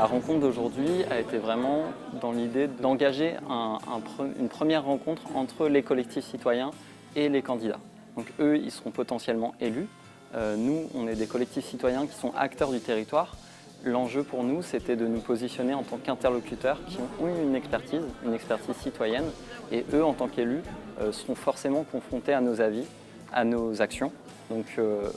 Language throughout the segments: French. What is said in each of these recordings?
La rencontre d'aujourd'hui a été vraiment dans l'idée d'engager une première rencontre entre les collectifs citoyens et les candidats. Donc eux, ils seront potentiellement élus. Nous, on est des collectifs citoyens qui sont acteurs du territoire. L'enjeu pour nous, c'était de nous positionner en tant qu'interlocuteurs qui ont une expertise citoyenne, et eux, en tant qu'élus, seront forcément confrontés à nos avis, à nos actions. Donc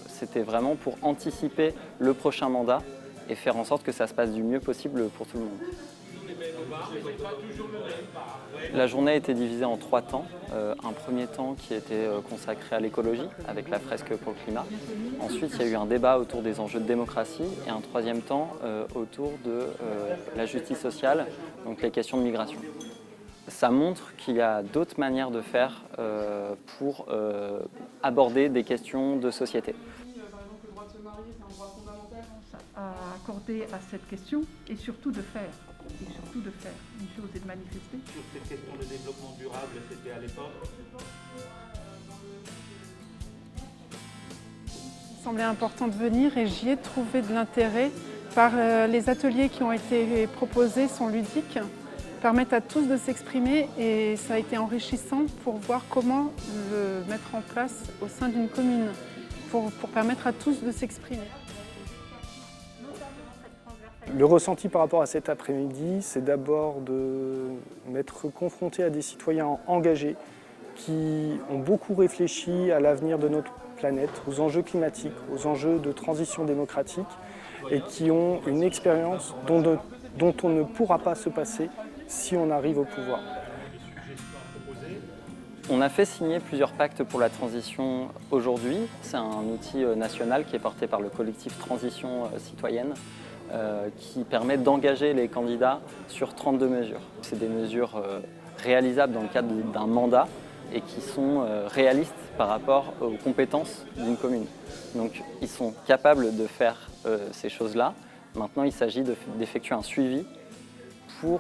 c'était vraiment pour anticiper le prochain mandat et faire en sorte que ça se passe du mieux possible pour tout le monde. La journée a été divisée en 3 temps. Un premier temps qui était consacré à l'écologie, avec la fresque pour le climat. Ensuite, il y a eu un débat autour des enjeux de démocratie et un troisième temps autour de la justice sociale, donc les questions de migration. Ça montre qu'il y a d'autres manières de faire pour aborder des questions de société. Par exemple, le droit de se marier, c'est un droit fondamental à accorder à cette question et surtout de faire. Une chose est de manifester. Sur cette question de développement durable, c'était à l'époque. Il semblait important de venir et j'y ai trouvé de l'intérêt par les ateliers qui ont été proposés sont ludiques, permettent à tous de s'exprimer et ça a été enrichissant pour voir comment le mettre en place au sein d'une commune, pour permettre à tous de s'exprimer. Le ressenti par rapport à cet après-midi, c'est d'abord de m'être confronté à des citoyens engagés qui ont beaucoup réfléchi à l'avenir de notre planète, aux enjeux climatiques, aux enjeux de transition démocratique et qui ont une expérience dont on ne pourra pas se passer si on arrive au pouvoir. On a fait signer plusieurs pactes pour la transition aujourd'hui. C'est un outil national qui est porté par le collectif Transition citoyenne qui permet d'engager les candidats sur 32 mesures. C'est des mesures réalisables dans le cadre d'un mandat et qui sont réalistes par rapport aux compétences d'une commune. Donc ils sont capables de faire ces choses-là. Maintenant, il s'agit d'effectuer un suivi pour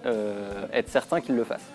être certain qu'ils le fassent.